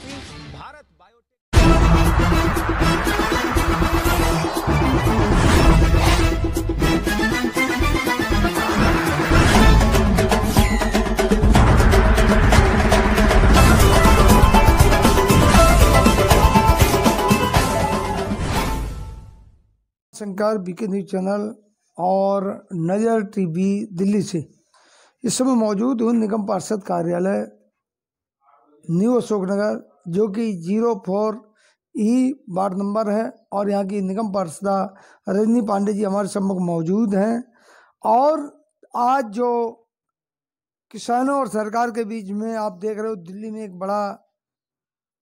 Industry Bharat biotech. Shankar BK news channel और Nazar TV Delhi से इस समय मौजूद हूँ निगम पार्षद कार्यालय न्यू अशोकनगर, जो कि 04E वार्ड नंबर है। और यहाँ की निगम पार्षदा रजनी पांडे जी हमारे सम्मुख मौजूद हैं। और आज जो किसानों और सरकार के बीच में आप देख रहे हो, दिल्ली में एक बड़ा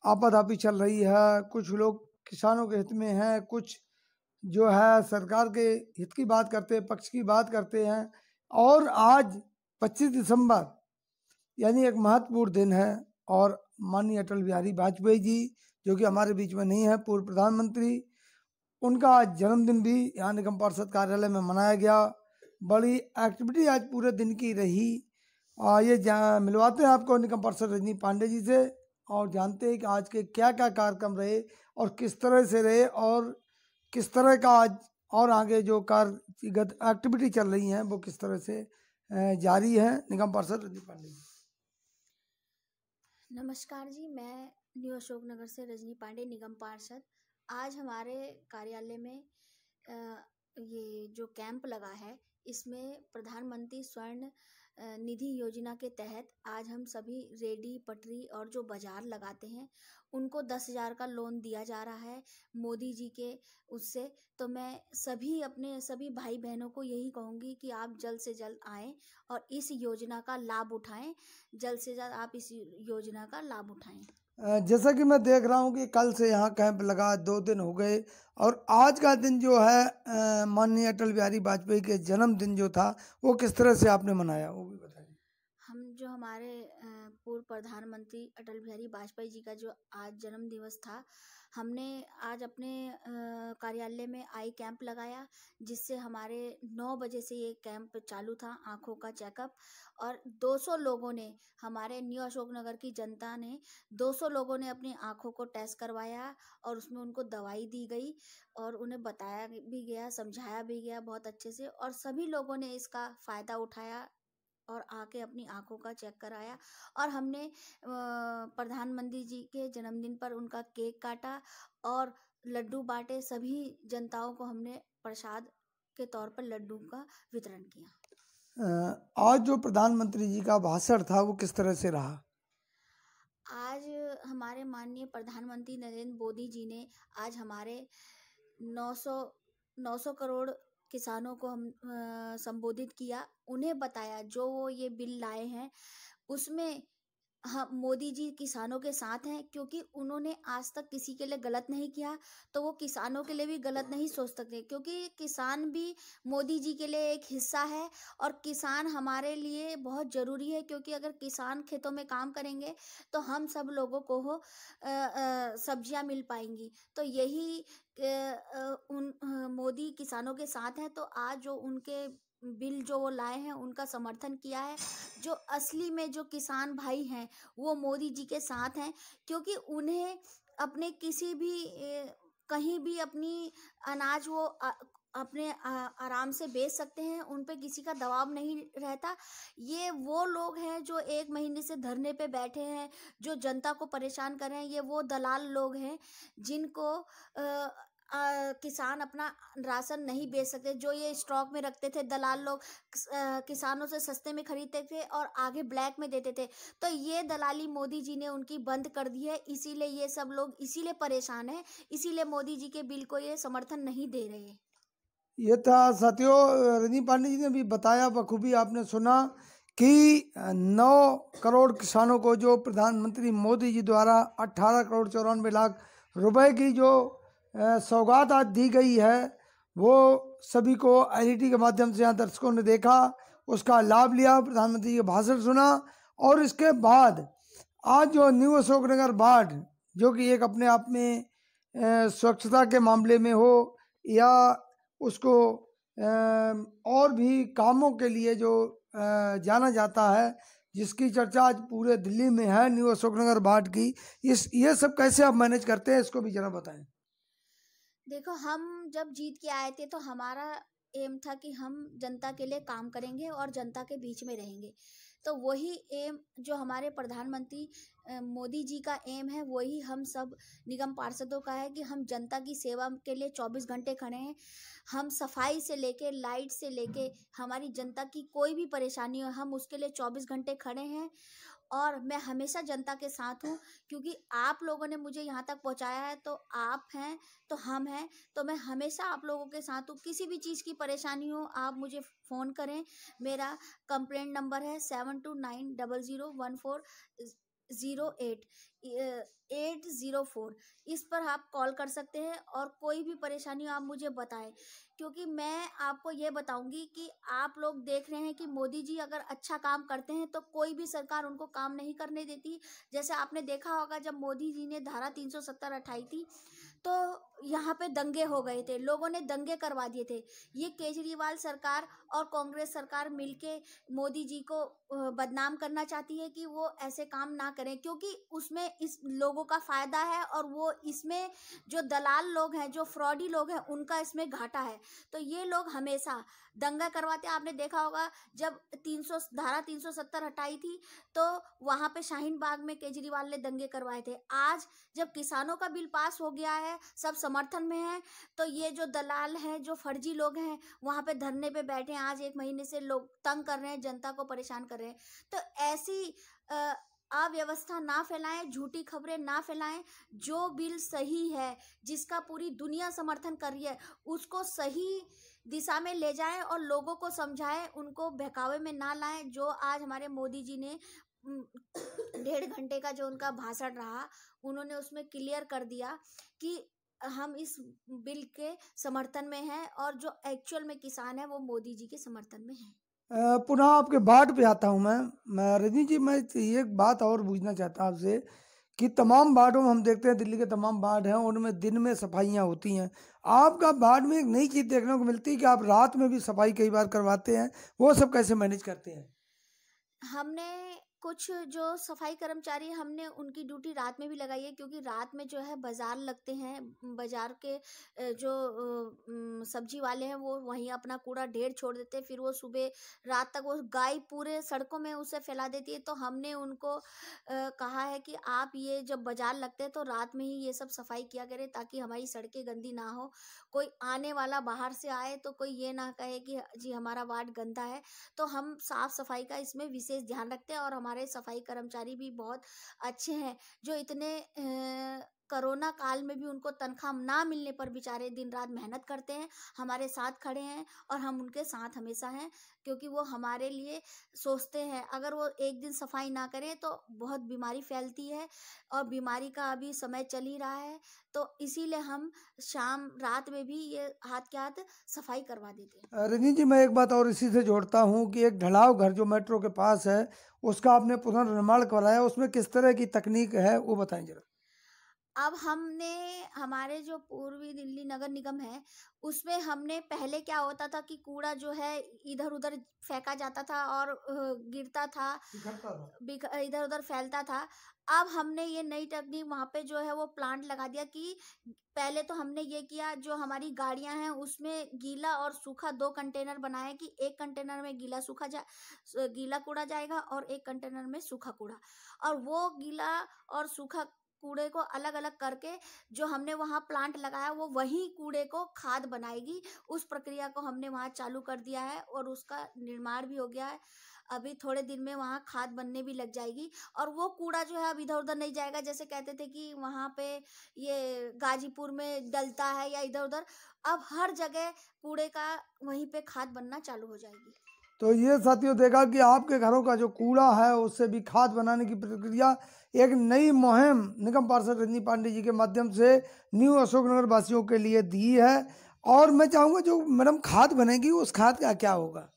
आपाधापी चल रही है। कुछ लोग किसानों के हित में हैं, कुछ जो है सरकार के हित की बात करते हैं, पक्ष की बात करते हैं। और आज 25 दिसंबर यानी एक महत्वपूर्ण दिन है। और माननीय अटल बिहारी वाजपेयी जी, जो कि हमारे बीच में नहीं है, पूर्व प्रधानमंत्री, उनका आज जन्मदिन भी यहाँ निगम पार्षद कार्यालय में मनाया गया। बड़ी एक्टिविटी आज पूरे दिन की रही। मिलवाते हैं आपको निगम पार्षद रजनी पांडे जी से और जानते हैं कि आज के क्या क्या कार्यक्रम रहे और किस तरह से रहे और किस तरह का आज और आगे जो कार्यगत एक्टिविटी चल रही हैं वो किस तरह से जारी है। निगम पार्षद रजनी पांडे जी। नमस्कार जी, मैं न्यू अशोकनगर से रजनी पांडे, निगम पार्षद। आज हमारे कार्यालय में ये जो कैंप लगा है, इसमें प्रधानमंत्री स्वर्ण निधि योजना के तहत आज हम सभी रेडी पटरी और जो बाजार लगाते हैं उनको 10,000 का लोन दिया जा रहा है मोदी जी के उससे। तो मैं सभी भाई बहनों को यही कहूँगी कि आप जल्द से जल्द आएं और इस योजना का लाभ उठाएं। जल्द से जल्द आप इस योजना का लाभ उठाएं। जैसा कि मैं देख रहा हूँ कि कल से यहाँ कैंप लगा, 2 दिन हो गए। और आज का दिन जो है माननीय अटल बिहारी वाजपेयी के जन्मदिन जो था वो किस तरह से आपने मनाया, वो भी बताइए। हम जो हमारे पूर्व प्रधानमंत्री अटल बिहारी वाजपेयी जी का जो आज जन्म दिवस था, हमने आज अपने कार्यालय में आई कैंप लगाया, जिससे हमारे 9 बजे से ये कैंप चालू था, आँखों का चेकअप। और 200 लोगों ने, हमारे न्यू अशोकनगर की जनता ने 200 लोगों ने अपनी आँखों को टेस्ट करवाया और उसमें उनको दवाई दी गई और उन्हें बताया भी गया, समझाया भी गया बहुत अच्छे से। और सभी लोगों ने इसका फ़ायदा उठाया और आके अपनी आँखों का चेक कराया। और हमने प्रधानमंत्री जी के जन्मदिन पर उनका केक काटा और लड्डू बांटे। सभी जनताओं को हमने प्रसाद के तौर पर लड्डू का वितरण किया। आज जो प्रधानमंत्री जी का भाषण था वो किस तरह से रहा? आज हमारे माननीय प्रधानमंत्री नरेंद्र मोदी जी ने आज हमारे 900 करोड़ किसानों को हम संबोधित किया। उन्हें बताया जो वो ये बिल लाए हैं उसमें हम मोदी जी किसानों के साथ हैं, क्योंकि उन्होंने आज तक किसी के लिए गलत नहीं किया, तो वो किसानों के लिए भी गलत नहीं सोच सकते, क्योंकि किसान भी मोदी जी के लिए एक हिस्सा है। और किसान हमारे लिए बहुत ज़रूरी है, क्योंकि अगर किसान खेतों में काम करेंगे तो हम सब लोगों को सब्जियां मिल पाएंगी। तो यही मोदी किसानों के साथ हैं। तो आज जो उनके बिल जो वो लाए हैं उनका समर्थन किया है। जो असली में जो किसान भाई हैं वो मोदी जी के साथ हैं, क्योंकि उन्हें अपने किसी भी कहीं भी अपनी अनाज वो अपने आराम से बेच सकते हैं, उन पे किसी का दबाव नहीं रहता। ये वो लोग हैं जो 1 महीने से धरने पे बैठे हैं, जो जनता को परेशान कर रहे हैं। ये वो दलाल लोग हैं जिनको किसान अपना राशन नहीं बेच सकते, जो ये स्टॉक में रखते थे। दलाल लोग किसानों से सस्ते में खरीदते थे और आगे ब्लैक में देते थे। तो ये दलाली मोदी जी ने उनकी बंद कर दी है, इसीलिए ये सब लोग इसीलिए परेशान है, इसीलिए मोदी जी के बिल को ये समर्थन नहीं दे रहे। ये था साथियों, रजनी पांडे जी ने भी बताया, बखूबी आपने सुना कि 9 करोड़ किसानों को जो प्रधानमंत्री मोदी जी द्वारा 18 करोड़ 94 लाख रुपए की जो सौगात आज दी गई है, वो सभी को एलईडी के माध्यम से यहाँ दर्शकों ने देखा, उसका लाभ लिया, प्रधानमंत्री का भाषण सुना। और इसके बाद आज जो न्यू अशोकनगर वार्ड, जो कि एक अपने आप में स्वच्छता के मामले में हो या उसको और भी कामों के लिए जो जाना जाता है, जिसकी चर्चा आज पूरे दिल्ली में है, न्यू अशोकनगर वार्ड की। ये सब कैसे आप मैनेज करते हैं, इसको भी जरा बताएं। देखो, हम जब जीत के आए थे तो हमारा एम था कि हम जनता के लिए काम करेंगे और जनता के बीच में रहेंगे। तो वही एम जो हमारे प्रधानमंत्री मोदी जी का एम है, वही हम सब निगम पार्षदों का है कि हम जनता की सेवा के लिए 24 घंटे खड़े हैं। हम सफाई से लेके, लाइट से लेके, हमारी जनता की कोई भी परेशानी हो, हम उसके लिए 24 घंटे खड़े हैं। और मैं हमेशा जनता के साथ हूँ, क्योंकि आप लोगों ने मुझे यहाँ तक पहुँचाया है, तो आप हैं तो हम हैं, तो मैं हमेशा आप लोगों के साथ हूँ। किसी भी चीज़ की परेशानी हो, आप मुझे फ़ोन करें। मेरा कंप्लेंट नंबर है 7290140804। इस पर आप कॉल कर सकते हैं और कोई भी परेशानी हो आप मुझे बताएं, क्योंकि मैं आपको ये बताऊंगी कि आप लोग देख रहे हैं कि मोदी जी अगर अच्छा काम करते हैं तो कोई भी सरकार उनको काम नहीं करने देती। जैसे आपने देखा होगा, जब मोदी जी ने धारा 370 हटाई थी तो यहाँ पे दंगे हो गए थे, लोगों ने दंगे करवा दिए थे। ये केजरीवाल सरकार और कांग्रेस सरकार मिलके मोदी जी को बदनाम करना चाहती है कि वो ऐसे काम ना करें, क्योंकि उसमें इस लोगों का फायदा है और वो इसमें जो दलाल लोग हैं, जो फ्रॉडी लोग हैं, उनका इसमें घाटा है। तो ये लोग हमेशा दंगा करवाते हैं। आपने देखा होगा, जब धारा 370 हटाई थी तो वहां पे शाहीन बाग में केजरीवाल ने दंगे करवाए थे। आज जब किसानों का बिल पास हो गया है, सब समर्थन में है, तो ये जो दलाल हैं, जो फर्जी लोग हैं, वहां पे धरने पे बैठे हैं। आज 1 महीने से लोग तंग कर रहे हैं, जनता को परेशान कर रहे हैं। तो ऐसी अव्यवस्था ना फैलाएं, झूठी खबरें ना फैलाएं। जो बिल सही है, जिसका पूरी दुनिया समर्थन कर रही है, उसको सही दिशा में ले जाएं और लोगों को समझाएं, उनको बहकावे में ना लाएं। जो आज हमारे मोदी जी ने 1.5 घंटे का जो उनका भाषण रहा, उन्होंने उसमें क्लियर कर दिया कि हम इस बिल के समर्थन में हैं और जो एक्चुअल में किसान है वो मोदी जी के समर्थन में है। पुनः आपके वार्ड पे आता हूँ मैं रजनी जी, मैं एक बात और पूछना चाहता हूँ आपसे कि तमाम वार्डों में हम देखते हैं, दिल्ली के तमाम वार्ड हैं, उनमें दिन में सफाइयाँ होती हैं। आपका वार्ड में एक नई चीज़ देखने को मिलती है कि आप रात में भी सफाई कई बार करवाते हैं, वो सब कैसे मैनेज करते हैं? हमने कुछ जो सफाई कर्मचारी, हमने उनकी ड्यूटी रात में भी लगाई है, क्योंकि रात में जो है बाजार लगते हैं। बाजार के जो सब्जी वाले हैं वो वहीं अपना कूड़ा ढेर छोड़ देते हैं, फिर वो सुबह रात तक वो गाय पूरे सड़कों में उसे फैला देती है। तो हमने उनको कहा है कि आप ये जब बाजार लगते हैं तो रात में ही ये सब सफाई किया करें, ताकि हमारी सड़कें गंदी ना हो। कोई आने वाला बाहर से आए तो कोई ये ना कहे कि जी हमारा वार्ड गंदा है। तो हम साफ सफाई का इसमें विशेष ध्यान रखते हैं और हमारे सफाई कर्मचारी भी बहुत अच्छे हैं, जो इतने कोरोना काल में भी उनको तनख्वाह ना मिलने पर बेचारे दिन रात मेहनत करते हैं, हमारे साथ खड़े हैं और हम उनके साथ हमेशा हैं, क्योंकि वो हमारे लिए सोचते हैं। अगर वो एक दिन सफाई ना करें तो बहुत बीमारी फैलती है और बीमारी का अभी समय चल ही रहा है, तो इसीलिए हम शाम रात में भी ये हाथ के हाथ सफाई करवा देते हैं। रजनी जी, मैं एक बात और इसी से जोड़ता हूँ कि एक ढलाव घर जो मेट्रो के पास है, उसका आपने पुनर्निर्माण कराया, उसमें किस तरह की तकनीक है, वो बताएं जरा। अब हमने हमारे जो पूर्वी दिल्ली नगर निगम है, उसमें हमने पहले क्या होता था कि कूड़ा जो है इधर उधर फेंका जाता था और गिरता था, इधर उधर फैलता था। अब हमने ये नई टेक्निक वहाँ पे जो है वो प्लांट लगा दिया कि पहले तो हमने ये किया, जो हमारी गाड़ियां हैं उसमें गीला और सूखा 2 कंटेनर बनाए कि एक कंटेनर में गीला कूड़ा जाएगा और एक कंटेनर में सूखा कूड़ा, और वो गीला और सूखा कूड़े को अलग अलग करके जो हमने वहाँ प्लांट लगाया वो वही कूड़े को खाद बनाएगी। उस प्रक्रिया को हमने वहाँ चालू कर दिया है और उसका निर्माण भी हो गया है। अभी थोड़े दिन में वहाँ खाद बनने भी लग जाएगी और वो कूड़ा जो है अब इधर उधर नहीं जाएगा। जैसे कहते थे कि वहाँ पे ये गाजीपुर में डलता है या इधर उधर, अब हर जगह कूड़े का वहीं पे खाद बनना चालू हो जाएगी। तो ये साथियों देखा कि आपके घरों का जो कूड़ा है उससे भी खाद बनाने की प्रक्रिया, एक नई मुहिम निगम पार्षद रजनी पांडे जी के माध्यम से न्यू अशोकनगर वासियों के लिए दी है। और मैं चाहूँगा जो मैडम खाद बनेगी, उस खाद का क्या होगा?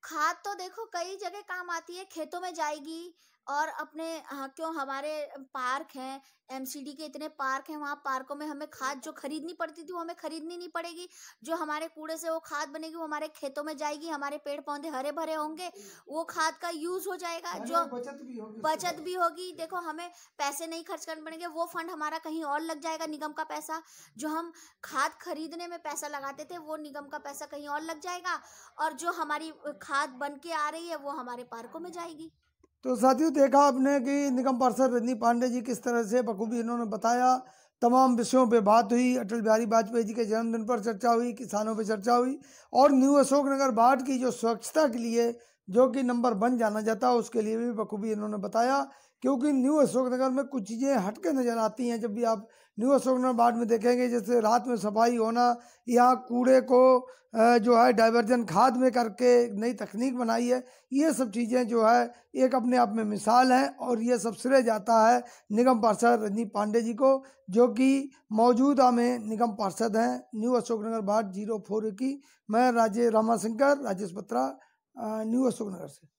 खाद तो देखो कई जगह काम आती है, खेतों में जाएगी और अपने क्यों हमारे पार्क हैं, एमसीडी के इतने पार्क हैं, वहाँ पार्कों में हमें खाद जो खरीदनी पड़ती थी वो हमें खरीदनी नहीं पड़ेगी। जो हमारे कूड़े से वो खाद बनेगी वो हमारे खेतों में जाएगी, हमारे पेड़ पौधे हरे भरे होंगे, वो खाद का यूज हो जाएगा, जो बचत भी होगी। देखो हमें पैसे नहीं खर्च करने पड़ेंगे, वो फंड हमारा कहीं और लग जाएगा, निगम का पैसा जो हम खाद खरीदने में पैसा लगाते थे वो निगम का पैसा कहीं और लग जाएगा, और जो हमारी खाद बन के आ रही है वो हमारे पार्कों में जाएगी। तो साथियों, देखा आपने कि निगम पार्षद रजनी पांडे जी किस तरह से बखूबी इन्होंने बताया। तमाम विषयों पे बात हुई, अटल बिहारी वाजपेयी जी के जन्मदिन पर चर्चा हुई, किसानों पे चर्चा हुई, और न्यू अशोकनगर वार्ड की जो स्वच्छता के लिए जो कि नंबर 1 जाना जाता है उसके लिए भी बखूबी इन्होंने बताया। क्योंकि न्यू अशोकनगर में कुछ चीज़ें हटके नज़र आती हैं जब भी आप न्यू अशोकनगर वार्ड में देखेंगे, जैसे रात में सफाई होना, या कूड़े को जो है डाइवर्जन खाद में करके नई तकनीक बनाई है। ये सब चीज़ें जो है एक अपने आप में मिसाल है, और ये सब श्रेय जाता है निगम पार्षद रजनी पांडे जी को, जो कि मौजूदा में निगम पार्षद हैं न्यू अशोकनगर वार्ड 04 की। मैं राजेश रामाशंकर, राजेश बत्रा, न्यू अशोकनगर से।